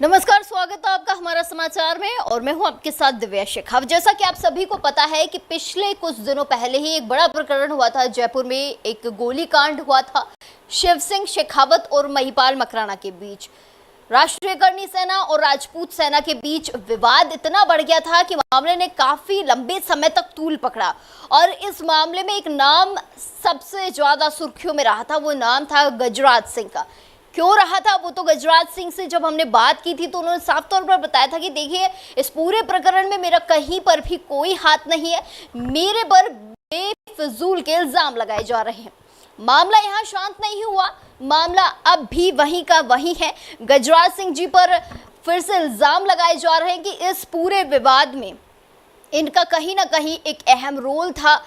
नमस्कार, स्वागत है आपका हमारा समाचार में और मैं हूं आपके साथ दिव्या शेखावत। जैसा कि आप सभी को पता है कि पिछले कुछ दिनों पहले ही एक बड़ा प्रकरण हुआ था। जयपुर में एक गोलीकांड हुआ था शिव सिंह शेखावत और महिपाल मकराना के बीच। राष्ट्रीय करणी सेना और राजपूत सेना के बीच विवाद इतना बढ़ गया था कि मामले ने काफी लंबे समय तक तूल पकड़ा और इस मामले में एक नाम सबसे ज्यादा सुर्खियों में रहा था। वो नाम था गजराज सिंह का। क्यों रहा था वो तो गजराज सिंह से जब हमने बात की थी तो उन्होंने साफ तौर पर बताया था कि देखिए, इस पूरे प्रकरण में मेरा कहीं पर भी कोई हाथ नहीं है, मेरे पर बेफिजूल के इल्जाम लगाए जा रहे हैं। मामला यहाँ शांत नहीं हुआ, मामला अब भी वहीं का वहीं है। गजराज सिंह जी पर फिर से इल्जाम लगाए जा रहे हैं कि इस पूरे विवाद में इनका कहीं ना कहीं एक अहम रोल था।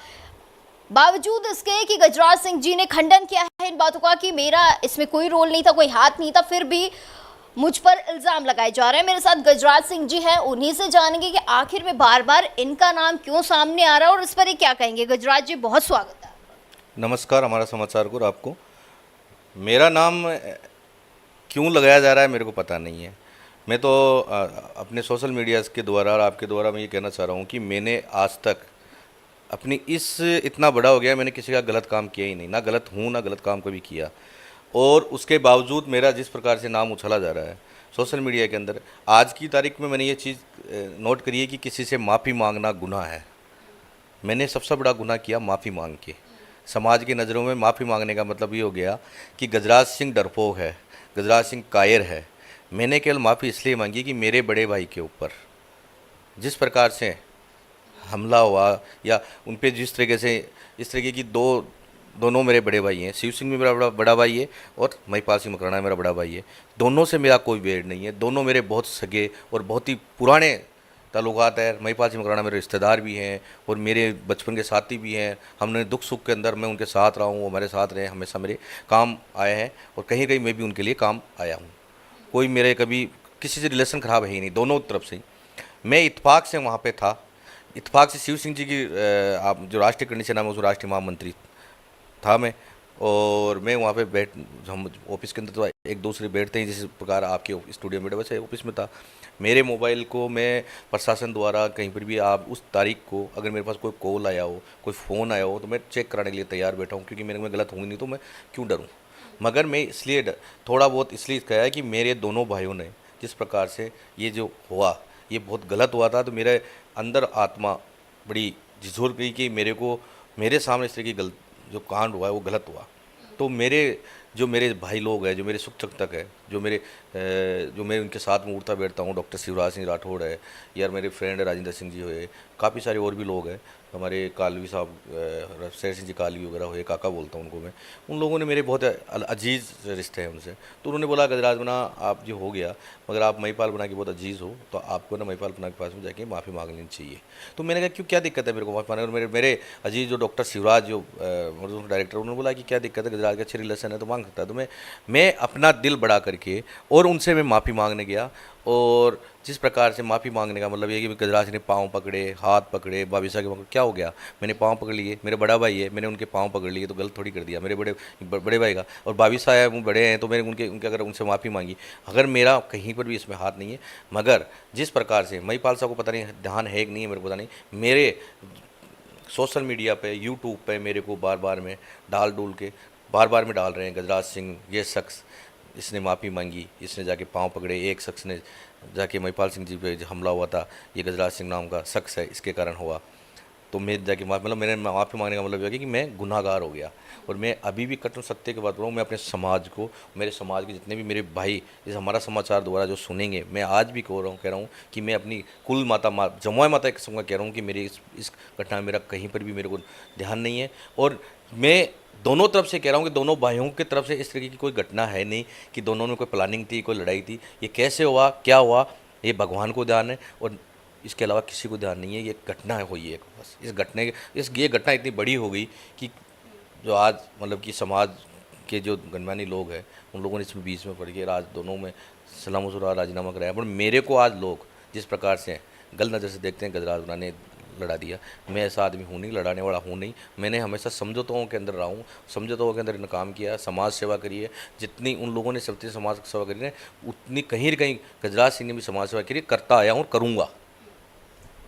बावजूद इसके कि गजराज सिंह जी ने खंडन किया है इन बातों का कि मेरा इसमें कोई रोल नहीं था, कोई हाथ नहीं था, फिर भी मुझ पर इल्जाम लगाए जा रहे हैं। मेरे साथ गजराज सिंह जी हैं, उन्हीं से जानेंगे कि आखिर में बार बार इनका नाम क्यों सामने आ रहा है और इस पर ये क्या कहेंगे। गजराज जी, बहुत स्वागत है। नमस्कार हमारा समाचार को आपको। मेरा नाम क्यों लगाया जा रहा है मेरे को पता नहीं है। मैं तो अपने सोशल मीडिया के द्वारा और आपके द्वारा मैं ये कहना चाह रहा हूँ कि मैंने आज तक अपनी इतना बड़ा हो गया, मैंने किसी का गलत काम किया ही नहीं, ना गलत हूँ ना गलत काम कभी किया। और उसके बावजूद मेरा जिस प्रकार से नाम उछला जा रहा है सोशल मीडिया के अंदर, आज की तारीख में मैंने ये चीज़ नोट करी है कि किसी से माफ़ी मांगना गुनाह है। मैंने सबसे बड़ा गुनाह किया माफ़ी मांग के। समाज की नज़रों में माफ़ी मांगने का मतलब ये हो गया कि गजराज सिंह डरपोक है, गजराज सिंह कायर है। मैंने केवल माफ़ी इसलिए मांगी कि मेरे बड़े भाई के ऊपर जिस प्रकार से हमला हुआ या उन पे जिस तरीके से इस तरीके की दोनों मेरे बड़े भाई हैं। शिव सिंह भी मेरा बड़ा भाई है और महिपाल सिंह मकराना मेरा बड़ा भाई है। दोनों से मेरा कोई वेर नहीं है, दोनों मेरे बहुत सगे और बहुत ही पुराने ताल्लुकात है। महिपाल सिंह मकराना मेरे रिश्तेदार भी हैं और मेरे बचपन के साथी भी हैं। हमने दुख सुख के अंदर मैं उनके साथ रहा हूँ, वो हमारे साथ रहे, हमेशा मेरे काम आए हैं और कहीं कहीं मैं भी उनके लिए काम आया हूँ। कोई मेरे कभी किसी से रिलेशन ख़राब है ही नहीं, दोनों तरफ से। मैं इत्फाक से वहाँ पर था, इत्फाक से शिव सिंह जी की आप जो राष्ट्रीय करणी सेना में उसमें राष्ट्रीय महामंत्री था मैं। और मैं वहाँ पे हम ऑफिस के अंदर तो एक दूसरे बैठते हैं, जिस प्रकार आपके स्टूडियो में वैसे ऑफिस में था। मेरे मोबाइल को मैं प्रशासन द्वारा कहीं पर भी आप उस तारीख को अगर मेरे पास कोई कॉल आया हो, कोई फ़ोन आया हो, तो मैं चेक कराने के लिए तैयार बैठा हूँ, क्योंकि मेरे में गलत होंगी नहीं तो मैं क्यों डरूँ। मगर मैं इसलिए थोड़ा बहुत इसलिए कहा है कि मेरे दोनों भाइयों ने जिस प्रकार से ये जो हुआ ये बहुत गलत हुआ था, तो मेरे अंदर आत्मा बड़ी झिझोर गई कि मेरे सामने इस तरह की जो कांड हुआ है वो गलत हुआ। तो मेरे भाई लोग हैं, जो मेरे शिक्षक है, जो मैं उनके साथ में उठता बैठता हूँ, डॉक्टर शिवराज सिंह राठौड़ है, यार मेरे फ्रेंड राजेंद्र सिंह जी हुए, काफ़ी सारे और भी लोग हैं, हमारे कालवी साहब शेर सिंह जी कालवी वगैरह हुए, काका बोलता हूँ उनको मैं। उन लोगों ने मेरे बहुत अजीज़ रिश्ते हैं उनसे। तो उन्होंने बोला गजराज बना आप जो हो गया, मगर आप महिपाल बना के बहुत अजीज़ हो, तो आपको ना महिपाल बना के पास में जाके माफ़ी मांग लेनी चाहिए। तो मैंने कहा क्यों, क्या दिक्कत है मेरे को माफ़ी मांगने। और मेरे अजीज़ जो डॉक्टर शिवराज जो डायरेक्टर, उन्होंने बोला कि क्या दिक्कत है, गजराज का अच्छे रिलेशन है तो मांग सकता है। तो मैं अपना दिल बड़ा करके और उनसे मैं माफ़ी मांगने गया। और जिस प्रकार से माफ़ी मांगने का मतलब ये कि गजराज ने पाँव पकड़े, हाथ पकड़े, भाभी साहब के पकड़े, क्या हो गया, मैंने पाँव पकड़ लिए, मेरे बड़ा भाई है, मैंने उनके पाँव पकड़ लिए तो गलत थोड़ी कर दिया मेरे बड़े भाई का। और भाभी साहब वो बड़े हैं तो मैंने उनके अगर उनसे माफ़ी मांगी, अगर मेरा कहीं पर भी इसमें हाथ नहीं है। मगर जिस प्रकार से महिपाल साहब को पता नहीं ध्यान है कि नहीं है, मेरे को पता नहीं, मेरे सोशल मीडिया पे यूट्यूब पे मेरे को बार बार में बार बार में डाल रहे हैं गजराज सिंह ये शख्स, इसने माफ़ी मांगी, इसने जाके पाँव पकड़े, एक शख्स ने जाके महिपाल सिंह जी पे हमला हुआ था, ये गजराज सिंह नाम का शख्स है, इसके कारण हुआ। तो मैं जाके मतलब मैंने माफ़ी मांगने का मतलब यह है कि मैं गुनाहगार हो गया। और मैं अभी भी कठिन सत्य की बात करूँ, मैं अपने समाज को, मेरे समाज के जितने भी मेरे भाई इस हमारा समाचार द्वारा जो सुनेंगे, मैं आज भी कह रहा हूँ कि मैं अपनी कुल जमुआ माता एक किस्म का कह रहा हूँ कि मेरी इस घटना में मेरा कहीं पर भी मेरे को ध्यान नहीं है। और मैं दोनों तरफ से कह रहा हूँ कि दोनों भाइयों की तरफ से इस तरीके की कोई घटना है नहीं कि दोनों में कोई प्लानिंग थी, कोई लड़ाई थी। ये कैसे हुआ, क्या हुआ, ये भगवान को ध्यान है और इसके अलावा किसी को ध्यान नहीं है। ये घटना हुई है बस। ये घटना इतनी बड़ी हो गई कि जो आज मतलब कि समाज के जो गणमान्य लोग हैं उन लोगों ने इसमें बीच में पड़ के आज दोनों में सलाम राजीनामा कराया। पर मेरे को आज लोग जिस प्रकार से गलत नज़र से देखते हैं, गजराज बना ने लड़ा दिया। मैं ऐसा आदमी हूँ नहीं, लड़ाने वाला हूँ नहीं। मैंने हमेशा समझौताओं के अंदर रहा हूँ, समझौताओं के अंदर काम किया, समाज सेवा करी है। जितनी उन लोगों ने सबसे समाज सेवा करी है, उतनी कहीं न कहीं गजराज सिंह ने भी समाज सेवा करी, करता आया हूँ और करूँगा।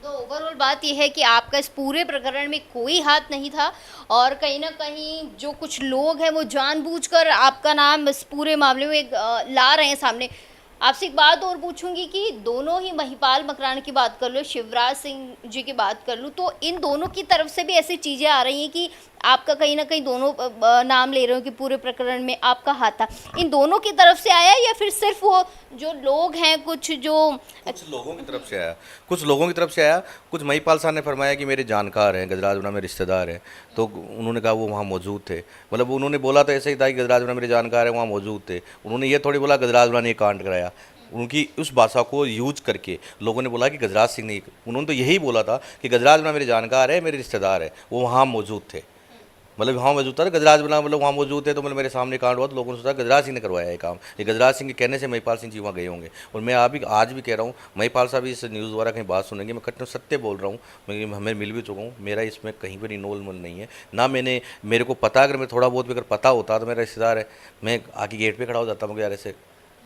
तो ओवरऑल बात यह है कि आपका इस पूरे प्रकरण में कोई हाथ नहीं था और कहीं ना कहीं जो कुछ लोग हैं वो जानबूझकर आपका नाम इस पूरे मामले में ला रहे हैं सामने। आपसे एक बात और पूछूंगी कि दोनों ही महिपाल मकराना की बात कर लो, शिवराज सिंह जी की बात कर लूँ, तो इन दोनों की तरफ से भी ऐसी चीज़ें आ रही हैं कि आपका कहीं ना कहीं दोनों नाम ले रहे हो कि पूरे प्रकरण में आपका हाथ था। इन दोनों की तरफ से आया या फिर सिर्फ वो जो लोग हैं कुछ लोगों की तरफ से आया, कुछ लोगों की तरफ से आया। कुछ महिपाल साहब ने फरमाया कि मेरे जानकार हैं, गजराज बना में रिश्तेदार हैं, तो उन्होंने कहा वो वहाँ मौजूद थे। मतलब उन्होंने बोला तो ऐसे ही था कि गजराज बना मेरे जानकार हैं, वहाँ मौजूद थे। उन्होंने ये थोड़ी बोला गजराज बना ने ये कांड कराया। उनकी उस भाषा को यूज करके लोगों ने बोला कि गजराज सिंह ने, उन्होंने तो यही बोला था कि गजराज बना मेरे जानकार है, मेरे रिश्तेदार है, वो वहाँ मौजूद थे। मतलब वहाँ मौजूद था, गजराज बना मतलब वहाँ मौजूद थे, तो मतलब मेरे सामने कांड हुआ तो लोगों ने सोचा गजराज सिंह ने करवाया ये काम। ये गजराज सिंह के कहने से महिपाल सिंह जी वहाँ गए होंगे। और मैं आज भी कह रहा हूँ, महिपाल साहब इस न्यूज़ द्वारा कहीं बात सुनेंगे, मैं कट्टर सत्य बोल रहा हूँ, मैं हमें मिल भी चुका हूँ, मेरा इसमें कहीं पर इन्वॉल्वमेंट नहीं है ना। मेरे को पता, अगर मैं थोड़ा बहुत भी अगर पता होता तो मेरा रिश्तेदार है, मैं आके गेट पर खड़ा हो जाता, मगर यार ऐसे,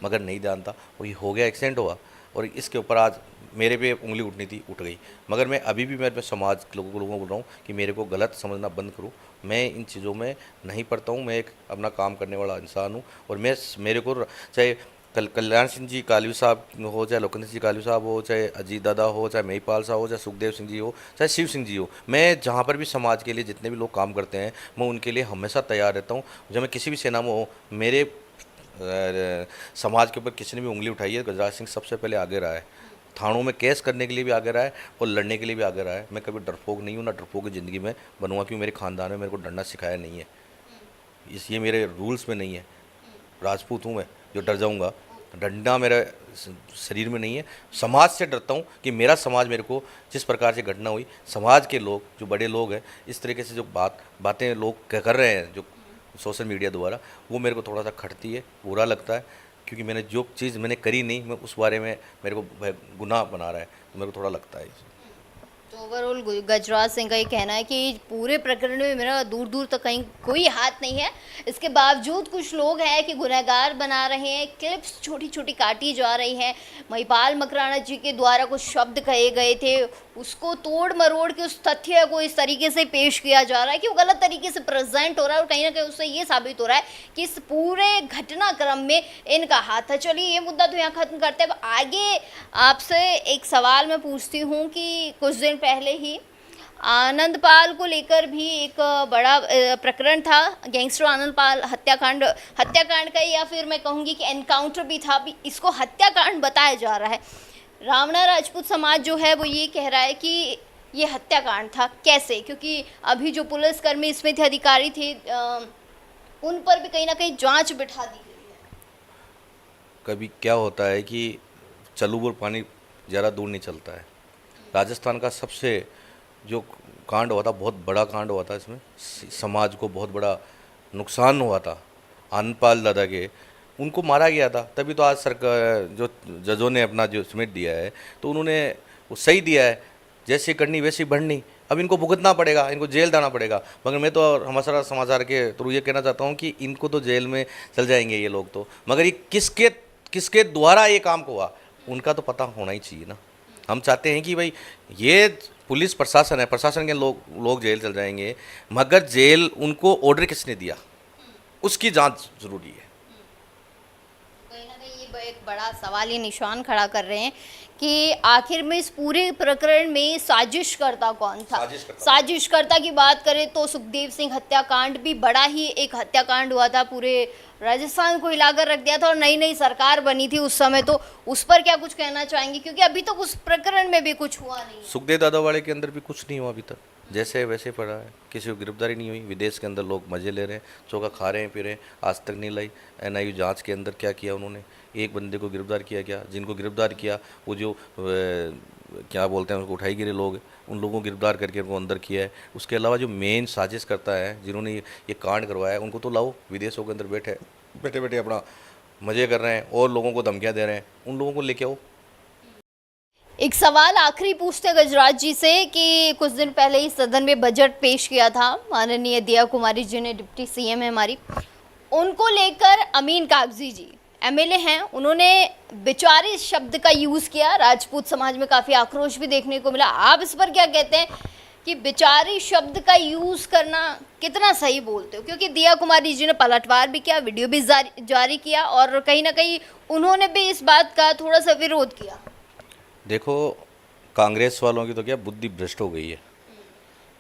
मगर नहीं जानता। और ये हो गया, एक्सीडेंट हुआ, और इसके ऊपर आज मेरे पे उंगली उठनी थी, उठ गई। मगर मैं अभी भी मैं अपने समाज के लोगों को बोल रहा हूँ कि मेरे को गलत समझना बंद करो। मैं इन चीज़ों में नहीं पड़ता हूँ, मैं एक अपना काम करने वाला इंसान हूँ। और मेरे को चाहे कल्याण सिंह जी कालवी साहब हो, चाहे लोकेंद्र जी कालवी साहब हो, चाहे अजीत दादा हो, चाहे महिपाल साहब हो, चाहे सुखदेव सिंह जी हो, चाहे शिव सिंह जी हो, मैं जहाँ पर भी समाज के लिए जितने भी लोग काम करते हैं, मैं उनके लिए हमेशा तैयार रहता हूँ। जब मैं किसी भी सेना में हो, मेरे समाज के ऊपर किसी ने भी उंगली उठाई है, गजराज सिंह सबसे पहले आगे रहा है। थानों में केस करने के लिए भी आगे रहा है और लड़ने के लिए भी आगे रहा है। मैं कभी डरपोक नहीं हूँ, ना डरपोक की ज़िंदगी में बनूंगा, क्योंकि मेरे खानदान में मेरे को डरना सिखाया नहीं है। ये मेरे रूल्स में नहीं है। राजपूत हूँ मैं, जो डर जाऊँगा, डरना मेरे शरीर में नहीं है। समाज से डरता हूँ कि मेरा समाज मेरे को जिस प्रकार से घटना हुई, समाज के लोग जो बड़े लोग हैं, इस तरीके से जो बातें लोग कर रहे हैं जो सोशल मीडिया द्वारा, वो मेरे को थोड़ा सा खटती है, बुरा लगता है। क्योंकि मैंने जो चीज़ मैंने करी नहीं, मैं उस बारे में मेरे को गुनाह बना रहा है, तो मेरे को थोड़ा लगता है। तो ओवरऑल गजराज सिंह का ये कहना है कि पूरे प्रकरण में मेरा दूर दूर तक कहीं कोई हाथ नहीं है। इसके बावजूद कुछ लोग हैं कि गुनहगार बना रहे हैं, क्लिप्स छोटी छोटी काटी जा रही हैं। महिपाल मकराना जी के द्वारा कुछ शब्द कहे गए थे, उसको तोड़ मरोड़ के उस तथ्य को इस तरीके से पेश किया जा रहा है कि वो गलत तरीके से प्रेजेंट हो रहा है और कहीं ना कहीं उससे ये साबित हो रहा है कि इस पूरे घटनाक्रम में इनका हाथ है। चलिए ये मुद्दा तो यहाँ खत्म करते हैं। अब आगे आपसे एक सवाल मैं पूछती हूँ कि कुछ दिन पहले ही आनंदपाल को लेकर भी एक बड़ा प्रकरण था, गैंगस्टर आनंदपाल हत्याकांड का, या फिर मैं कहूँगी कि एनकाउंटर भी था, अभी इसको हत्याकांड बताया जा रहा है। रावणा राजपूत समाज जो है वो ये कह रहा है कि ये हत्याकांड था। कैसे? क्योंकि अभी जो पुलिसकर्मी इसमें थे, अधिकारी थे, उन पर भी कहीं ना कहीं जांच बिठा दी गई है। कभी क्या होता है कि चलूबुर पानी ज़्यादा दूर नहीं चलता है। राजस्थान का सबसे जो कांड हुआ था, बहुत बड़ा कांड हुआ था, इसमें समाज को बहुत बड़ा नुकसान हुआ था। आनंदपाल दादा के, उनको मारा गया था, तभी तो आज सरकार जो जजों ने अपना जो समेट दिया है, तो उन्होंने वो सही दिया है, जैसी करनी वैसी बढ़नी। अब इनको भुगतना पड़ेगा, इनको जेल जाना पड़ेगा। मगर मैं तो हमारा समाचार के थ्रू ये कहना चाहता हूँ कि इनको तो जेल में चल जाएंगे ये लोग तो, मगर ये किसके द्वारा ये काम को हुआ, उनका तो पता होना ही चाहिए ना। हम चाहते हैं कि भाई ये पुलिस प्रशासन है, प्रशासन के लोग जेल चल जाएंगे, मगर जेल उनको ऑर्डर किसने दिया, उसकी जांच जरूरी है। कहीं ना कहीं ये एक बड़ा सवाल, ये निशान खड़ा कर रहे हैं कि आखिर में इस पूरे प्रकरण में साजिशकर्ता कौन था। साजिशकर्ता की बात करें तो सुखदेव सिंह हत्याकांड भी बड़ा ही एक हत्याकांड हुआ था, पूरे राजस्थान को हिलाकर रख दिया था, और नई नई सरकार बनी थी उस समय। तो उस पर क्या कुछ कहना चाहेंगे, क्योंकि अभी तक उस प्रकरण में भी कुछ हुआ नहीं। सुखदेव दादा वाले के अंदर भी कुछ नहीं हुआ अभी तक, जैसे वैसे पड़ा है, किसी को गिरफ्तारी नहीं हुई। विदेश के अंदर लोग मजे ले रहे हैं, चौका खा रहे हैं, पी रहे हैं, आज तक नहीं लाई। NIA जांच के अंदर क्या किया उन्होंने, एक बंदे को गिरफ्तार किया क्या? जिनको गिरफ्तार किया वो जो क्या बोलते हैं उसको उठाई गिरे लोग, उन लोगों को गिरफ्तार करके उनको अंदर किया है। उसके अलावा जो मेन साजिश करता है, जिन्होंने ये कांड करवाया है, उनको तो लाओ, विदेशों के अंदर बैठे बैठे अपना मज़े कर रहे हैं और लोगों को धमकियाँ दे रहे हैं, उन लोगों को लेके आओ। एक सवाल आखिरी पूछते गजराज जी से कि कुछ दिन पहले ही सदन में बजट पेश किया था माननीय दिया कुमारी जी ने, डिप्टी सीएम है हमारी, उनको लेकर अमीन कागजी जी एमएलए हैं, उन्होंने बेचारी शब्द का यूज़ किया। राजपूत समाज में काफ़ी आक्रोश भी देखने को मिला। आप इस पर क्या कहते हैं कि बेचारी शब्द का यूज़ करना कितना सही बोलते हो? क्योंकि दिया कुमारी जी ने पलटवार भी किया, वीडियो भी जारी किया और कहीं ना कहीं उन्होंने भी इस बात का थोड़ा सा विरोध किया। देखो, कांग्रेस वालों की तो क्या बुद्धि भ्रष्ट हो गई है।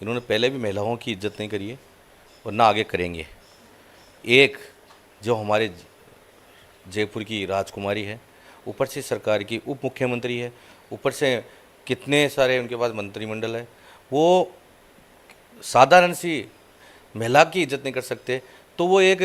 इन्होंने पहले भी महिलाओं की इज्जत नहीं करी है और ना आगे करेंगे। एक जो हमारे जयपुर की राजकुमारी है, ऊपर से सरकार की उप मुख्यमंत्री है, ऊपर से कितने सारे उनके पास मंत्रिमंडल है, वो साधारण सी महिला की इज्जत नहीं कर सकते। तो वो एक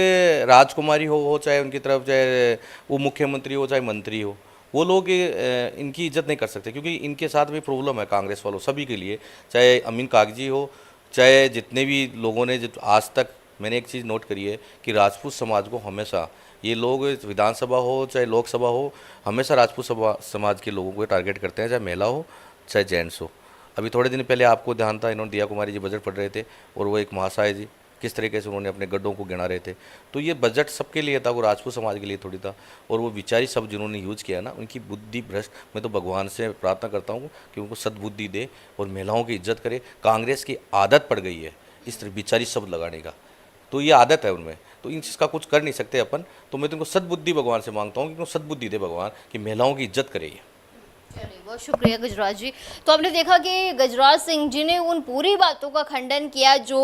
राजकुमारी हो चाहे उनकी तरफ, चाहे वो मुख्यमंत्री हो चाहे मंत्री हो, वो लोग इनकी इज्जत नहीं कर सकते, क्योंकि इनके साथ भी प्रॉब्लम है कांग्रेस वालों सभी के लिए। चाहे अमीन कागजी हो, चाहे जितने भी लोगों ने आज तक, मैंने एक चीज़ नोट करी है कि राजपूत समाज को हमेशा ये लोग, विधानसभा हो चाहे लोकसभा हो, हमेशा राजपूत समाज के लोगों को टारगेट करते हैं, चाहे महिला हो चाहे जेंट्स हो। अभी थोड़े दिन पहले आपको ध्यान था, इन्होंने दिया कुमारी जी बजट पढ़ रहे थे और वो एक महाशय जी किस तरीके से उन्होंने अपने गड्ढों को गिना रहे थे। तो ये बजट सबके लिए था, वो राजपूत समाज के लिए थोड़ी था। और वो विचारी शब्द जिन्होंने यूज़ किया ना, उनकी बुद्धि भ्रष्ट। मैं तो भगवान से प्रार्थना करता हूँ कि उनको सद्बुद्धि दे और महिलाओं की इज्जत करे। कांग्रेस की आदत पड़ गई है इस तरह विचारी शब्द लगाने का, तो ये आदत है उनमें, तो इन चीज़ का कुछ कर नहीं सकते अपन। तो मैं तुमको सद्बुद्धि भगवान से मांगता हूँ कि उनको सद्बुद्धि दे भगवान कि महिलाओं की इज्जत करे। चलिए, बहुत शुक्रिया गजराज जी। तो आपने देखा कि गजराज सिंह जी ने उन पूरी बातों का खंडन किया जो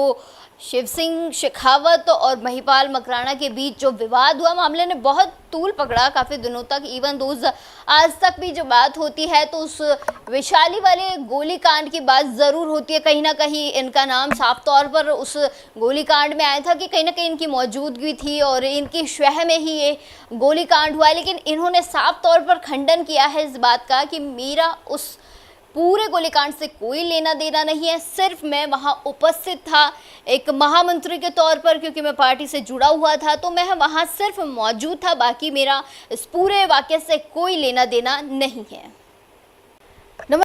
शिव सिंह शेखावत और महिपाल मकराना के बीच जो विवाद हुआ, मामले ने बहुत तूल पकड़ा काफ़ी दिनों तक। इवन दोस्त आज तक भी जो बात होती है तो उस वैशाली वाले गोलीकांड की बात ज़रूर होती है। कहीं ना कहीं इनका नाम साफ तौर पर उस गोलीकांड में आया था कि कहीं ना कहीं इनकी मौजूदगी थी और इनकी शह में ही ये गोलीकांड हुआ है। लेकिन इन्होंने साफ तौर पर खंडन किया है इस बात का कि मेरा उस पूरे गोलीकांड से कोई लेना देना नहीं है, सिर्फ मैं वहाँ उपस्थित था एक महामंत्री के तौर पर, क्योंकि मैं पार्टी से जुड़ा हुआ था, तो मैं वहाँ सिर्फ मौजूद था, बाकी मेरा इस पूरे वाक़ये से कोई लेना देना नहीं है।